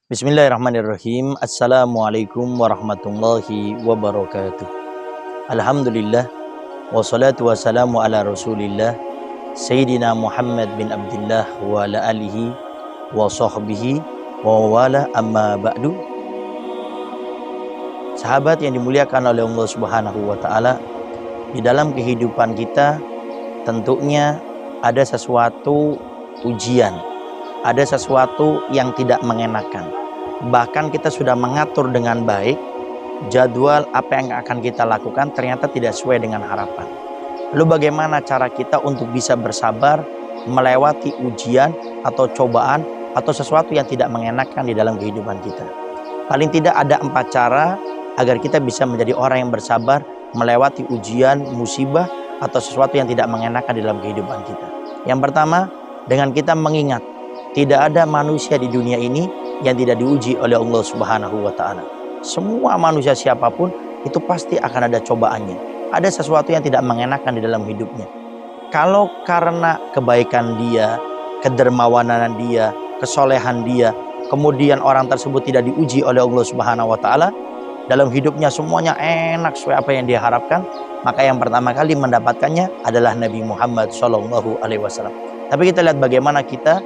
Bismillahirrahmanirrahim. Assalamualaikum warahmatullahi wabarakatuh. Alhamdulillah. Wassalatu wassalamu ala rasulillah Sayyidina Muhammad bin Abdullah wa ala alihi wa sahbihi wa wala amma ba'du. Sahabat yang dimuliakan oleh Allah Subhanahu wa ta'ala, di dalam kehidupan kita tentunya ada sesuatu ujian, ada sesuatu yang tidak mengenakan. Bahkan kita sudah mengatur dengan baik jadwal apa yang akan kita lakukan, ternyata tidak sesuai dengan harapan. Lalu bagaimana cara kita untuk bisa bersabar melewati ujian atau cobaan atau sesuatu yang tidak mengenakan di dalam kehidupan kita? Paling tidak ada 4 cara agar kita bisa menjadi orang yang bersabar melewati ujian, musibah atau sesuatu yang tidak mengenakan di dalam kehidupan kita. Yang pertama, dengan kita mengingat tidak ada manusia di dunia ini yang tidak diuji oleh Allah Subhanahu wa ta'ala. Semua manusia siapapun itu pasti akan ada cobaannya. Ada sesuatu yang tidak mengenakan di dalam hidupnya. Kalau karena kebaikan dia, kedermawanan dia, kesolehan dia, kemudian orang tersebut tidak diuji oleh Allah Subhanahu wa ta'ala, dalam hidupnya semuanya enak sesuai apa yang dia harapkan, maka yang pertama kali mendapatkannya adalah Nabi Muhammad SAW. Tapi kita lihat bagaimana kita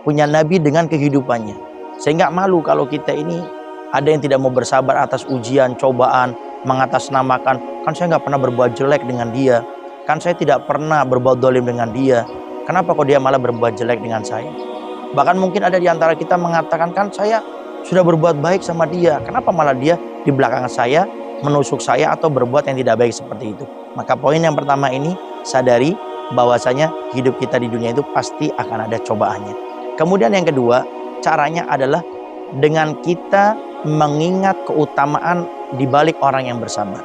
punya Nabi dengan kehidupannya, sehingga malu kalau kita ini ada yang tidak mau bersabar atas ujian, cobaan, mengatasnamakan, kan saya nggak pernah berbuat jelek dengan dia, kan saya tidak pernah berbuat dolim dengan dia, kenapa kok dia malah berbuat jelek dengan saya? Bahkan mungkin ada di antara kita mengatakan, kan saya sudah berbuat baik sama dia, kenapa malah dia di belakang saya menusuk saya atau berbuat yang tidak baik seperti itu? Maka poin yang pertama ini, sadari bahwasanya hidup kita di dunia itu pasti akan ada cobaannya. Kemudian yang kedua, caranya adalah dengan kita mengingat keutamaan di balik orang yang bersabar.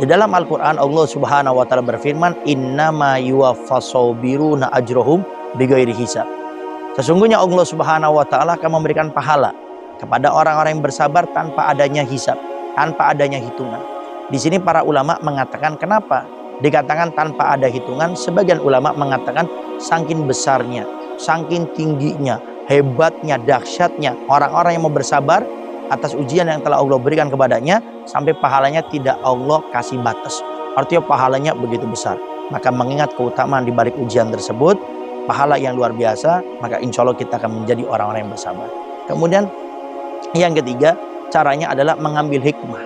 Di dalam Al-Quran Allah Subhanahu wa ta'ala berfirman, innama yuwaffassobiruna ajrohum bighairi hisab. Sesungguhnya Allah Subhanahu wa ta'ala akan memberikan pahala kepada orang-orang yang bersabar tanpa adanya hisab, tanpa adanya hitungan. Di sini para ulama mengatakan kenapa dikatakan tanpa ada hitungan. Sebagian ulama mengatakan saking besarnya, saking tingginya, hebatnya, dahsyatnya orang-orang yang mau bersabar atas ujian yang telah Allah berikan kepadanya, sampai pahalanya tidak Allah kasih batas. Artinya pahalanya begitu besar. Maka mengingat keutamaan di balik ujian tersebut, pahala yang luar biasa, maka insya Allah kita akan menjadi orang-orang yang bersabar. Kemudian yang ketiga, caranya adalah mengambil hikmah.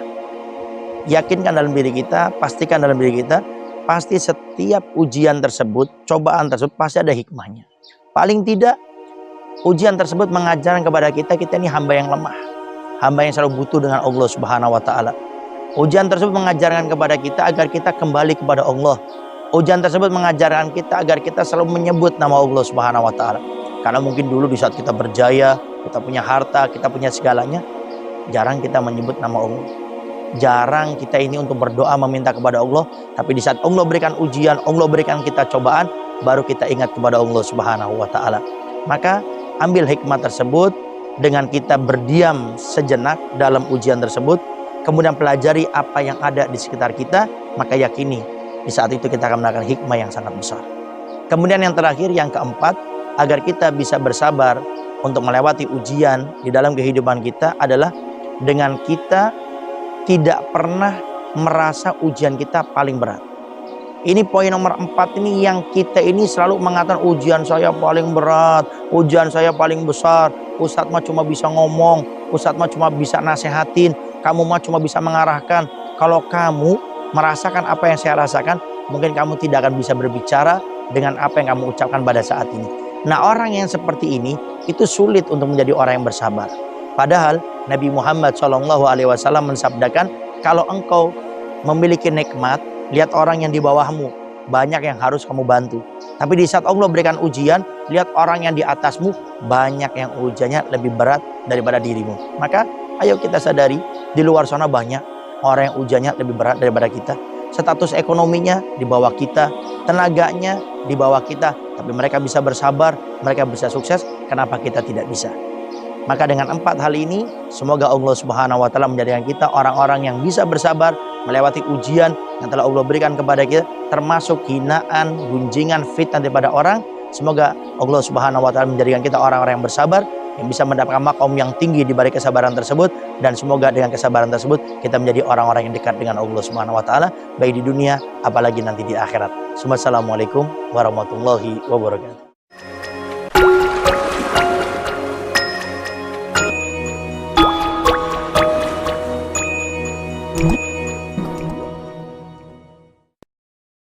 Yakinkan dalam diri kita, pastikan dalam diri kita, pasti setiap ujian tersebut, cobaan tersebut pasti ada hikmahnya. Paling tidak ujian tersebut mengajarkan kepada kita, kita ini hamba yang lemah, hamba yang selalu butuh dengan Allah Subhanahu wa ta'ala. Ujian tersebut mengajarkan kepada kita agar kita kembali kepada Allah. Ujian tersebut mengajarkan kita agar kita selalu menyebut nama Allah Subhanahu wa ta'ala. Karena mungkin dulu di saat kita berjaya, kita punya harta, kita punya segalanya, jarang kita menyebut nama Allah. Jarang kita ini untuk berdoa meminta kepada Allah. Tapi di saat Allah berikan ujian, Allah berikan kita cobaan, baru kita ingat kepada Allah Subhanahu wa ta'ala. Maka ambil hikmah tersebut dengan kita berdiam sejenak dalam ujian tersebut, kemudian pelajari apa yang ada di sekitar kita, maka yakini di saat itu kita akan mendapatkan hikmah yang sangat besar. Kemudian yang terakhir, yang keempat, agar kita bisa bersabar untuk melewati ujian di dalam kehidupan kita adalah dengan kita tidak pernah merasa ujian kita paling berat. Ini poin nomor 4 ini yang kita ini selalu mengatakan ujian saya paling berat, ujian saya paling besar, Ustadz mah cuma bisa ngomong, Ustadz mah cuma bisa nasehatin, kamu mah cuma bisa mengarahkan. Kalau kamu merasakan apa yang saya rasakan, mungkin kamu tidak akan bisa berbicara dengan apa yang kamu ucapkan pada saat ini. Nah, orang yang seperti ini itu sulit untuk menjadi orang yang bersabar. Padahal Nabi Muhammad SAW mensabdakan, kalau engkau memiliki nikmat, lihat orang yang di bawahmu, banyak yang harus kamu bantu. Tapi di saat Allah berikan ujian, lihat orang yang di atasmu, banyak yang ujiannya lebih berat daripada dirimu. Maka ayo kita sadari, di luar sana banyak orang yang ujiannya lebih berat daripada kita. Status ekonominya di bawah kita, tenaganya di bawah kita, tapi mereka bisa bersabar, mereka bisa sukses. Kenapa kita tidak bisa? Maka dengan 4 hal ini, semoga Allah Subhanahu wa ta'ala menjadikan kita orang-orang yang bisa bersabar melewati ujian yang telah Allah berikan kepada kita, termasuk hinaan, gunjingan, fitnah daripada orang. Semoga Allah Subhanahu wa ta'ala menjadikan kita orang-orang yang bersabar yang bisa mendapatkan makom yang tinggi di balik kesabaran tersebut, dan semoga dengan kesabaran tersebut kita menjadi orang-orang yang dekat dengan Allah Subhanahu wa taala baik di dunia apalagi nanti di akhirat. Assalamualaikum warahmatullahi wabarakatuh.